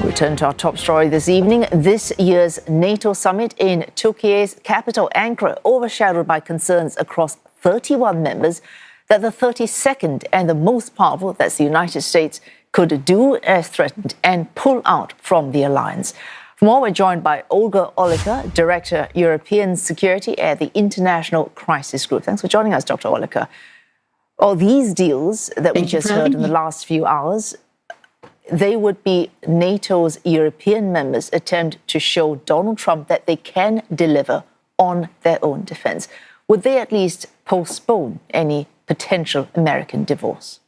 We turn to our top story this evening. This year's NATO summit in Turkey's capital, Ankara, overshadowed by concerns across 31 members that the 32nd and the most powerful, that's the United States, could do as threatened and pull out from the alliance. For more, we're joined by Olga Oliker, Director, European Security at the International Crisis Group. Thanks for joining us, Dr. Oliker. All these deals that we just heard in the last few hours, they would be NATO's European members' attempt to show Donald Trump that they can deliver on their own defense. Would they at least postpone any potential American divorce?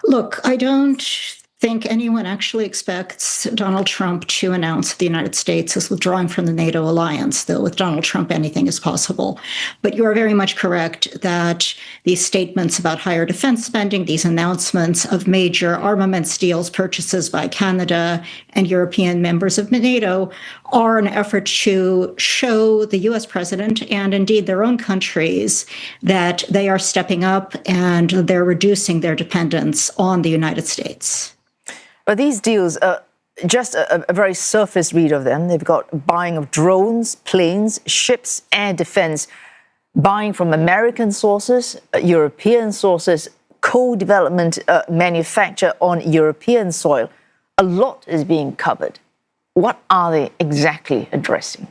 Look, I don't think anyone actually expects Donald Trump to announce the United States is withdrawing from the NATO alliance, though with Donald Trump, anything is possible. But you are very much correct that these statements about higher defense spending, these announcements of major armaments deals, purchases by Canada and European members of NATO are an effort to show the US president and indeed their own countries that they are stepping up and they're reducing their dependence on the United States. But these deals are just a very surface read of them. They've got buying of drones, planes, ships, air defense, buying from American sources, European sources, co-development, manufacture on European soil. A lot is being covered. What are they exactly addressing?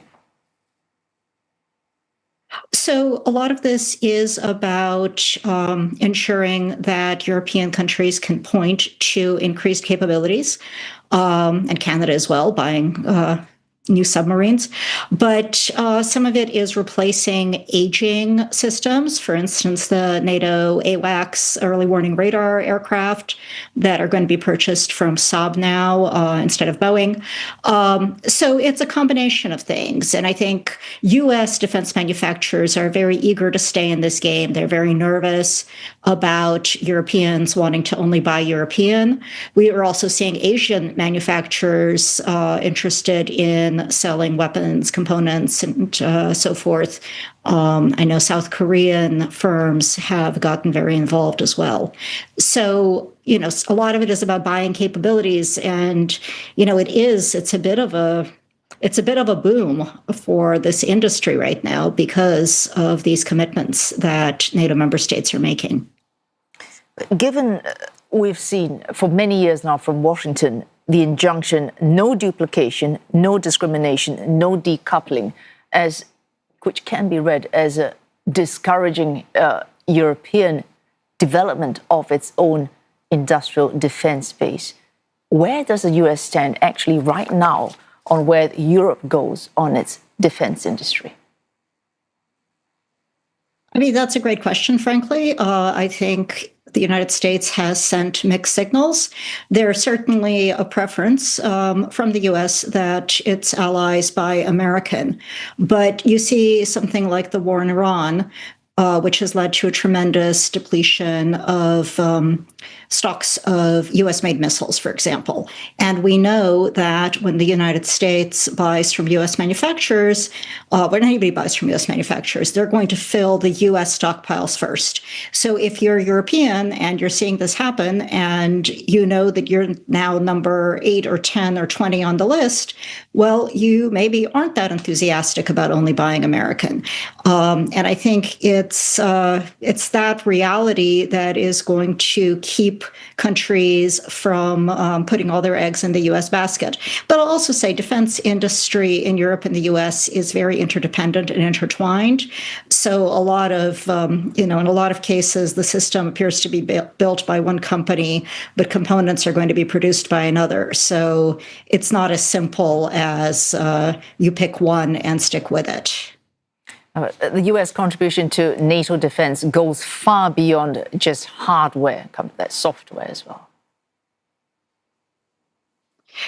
So a lot of this is about ensuring that European countries can point to increased capabilities, and Canada as well, buying new submarines. But some of it is replacing aging systems. For instance, the NATO AWACS early warning radar aircraft that are going to be purchased from Saab now instead of Boeing. So it's a combination of things. And I think U.S. defense manufacturers are very eager to stay in this game. They're very nervous about Europeans wanting to only buy European. We are also seeing Asian manufacturers interested in selling weapons, components, and so forth. I know South Korean firms have gotten very involved as well. So, a lot of it is about buying capabilities, and, it's a bit of a boom for this industry right now because of these commitments that NATO member states are making. Given we've seen for many years now from Washington the injunction, no duplication, no discrimination, no decoupling, which can be read as a discouraging European development of its own industrial defense base. Where does the US stand actually right now on where Europe goes on its defense industry? I mean, that's a great question, frankly. I think the United States has sent mixed signals. There's certainly a preference from the U.S. that its allies buy American. But you see something like the war in Iran, which has led to a tremendous depletion of stocks of U.S.-made missiles, for example. And we know that when the United States buys from U.S. manufacturers, when anybody buys from U.S. manufacturers, they're going to fill the U.S. stockpiles first. So if you're European and you're seeing this happen and you know that you're now number 8 or 10 or 20 on the list, well, you maybe aren't that enthusiastic about only buying American. And I think it's that reality that is going to keep countries from putting all their eggs in the U.S. basket. But I'll also say defense industry in Europe and the U.S. is very interdependent and intertwined. So a lot of, in a lot of cases, the system appears to be built by one company, but components are going to be produced by another. So it's not as simple as you pick one and stick with it. The US contribution to NATO defense goes far beyond just hardware, that software as well.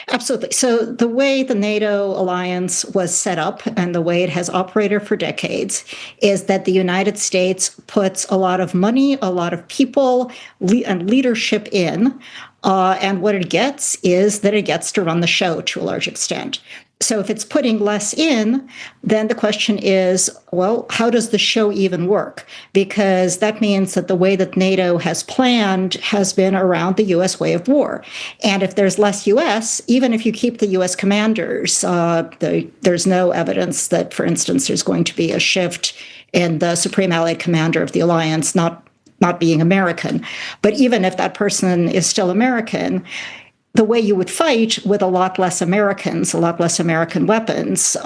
Absolutely. So the way the NATO alliance was set up and the way it has operated for decades is that the United States puts a lot of money, a lot of people, and leadership in. And what it gets is that it gets to run the show to a large extent. So if it's putting less in, then the question is, well, how does the show even work? Because that means that the way that NATO has planned has been around the U.S. way of war. And if there's less U.S., even if you keep the U.S. commanders, there's no evidence that, for instance, there's going to be a shift in the Supreme Allied Commander of the alliance not being American. But even if that person is still American, the way you would fight with a lot less Americans, a lot less American weapons,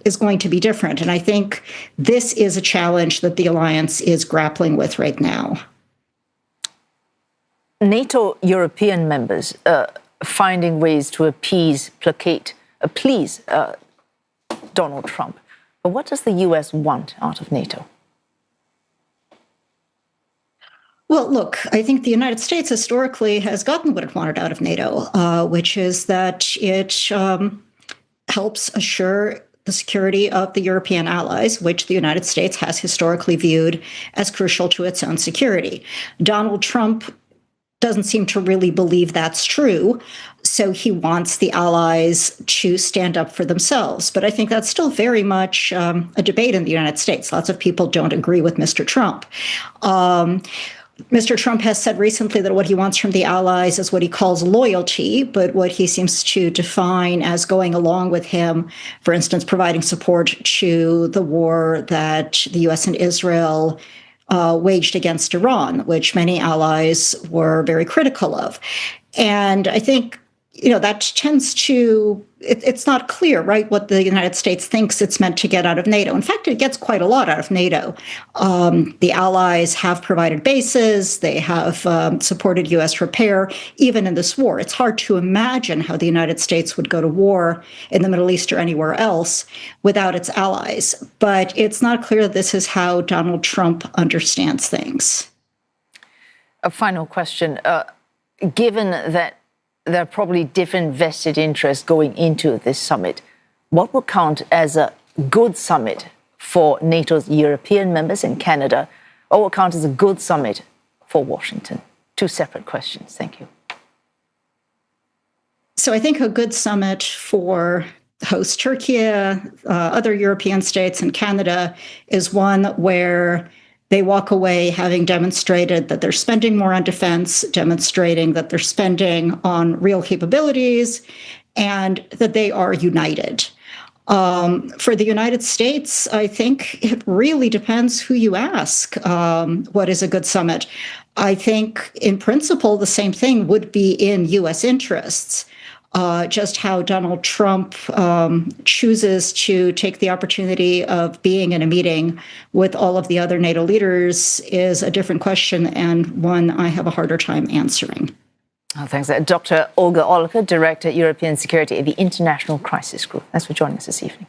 is going to be different. And I think this is a challenge that the alliance is grappling with right now. NATO European members finding ways to please Donald Trump. But what does the US want out of NATO? Well, look, I think the United States historically has gotten what it wanted out of NATO, which is that it helps assure the security of the European allies, which the United States has historically viewed as crucial to its own security. Donald Trump doesn't seem to really believe that's true, so he wants the allies to stand up for themselves. But I think that's still very much a debate in the United States. Lots of people don't agree with Mr. Trump. Mr. Trump has said recently that what he wants from the allies is what he calls loyalty, but what he seems to define as going along with him, for instance, providing support to the war that the U.S. and Israel waged against Iran, which many allies were very critical of. And I think, that tends to, it's not clear, right, what the United States thinks it's meant to get out of NATO. In fact, it gets quite a lot out of NATO. The allies have provided bases. They have supported U.S. repair, even in this war. It's hard to imagine how the United States would go to war in the Middle East or anywhere else without its allies. But it's not clear that this is how Donald Trump understands things. A final question. Given that there are probably different vested interests going into this summit, what will count as a good summit for NATO's European members and Canada, or what will count as a good summit for Washington? Two separate questions. Thank you. So I think a good summit for host Türkiye, other European states, and Canada is one where they walk away having demonstrated that they're spending more on defense, demonstrating that they're spending on real capabilities, and that they are united. For the United States, I think it really depends who you ask what is a good summit. I think, in principle, the same thing would be in U.S. interests. Just how Donald Trump chooses to take the opportunity of being in a meeting with all of the other NATO leaders is a different question, and one I have a harder time answering. Oh, thanks. Dr. Olga Oliker, Director, European Security at the International Crisis Group. Thanks for joining us this evening.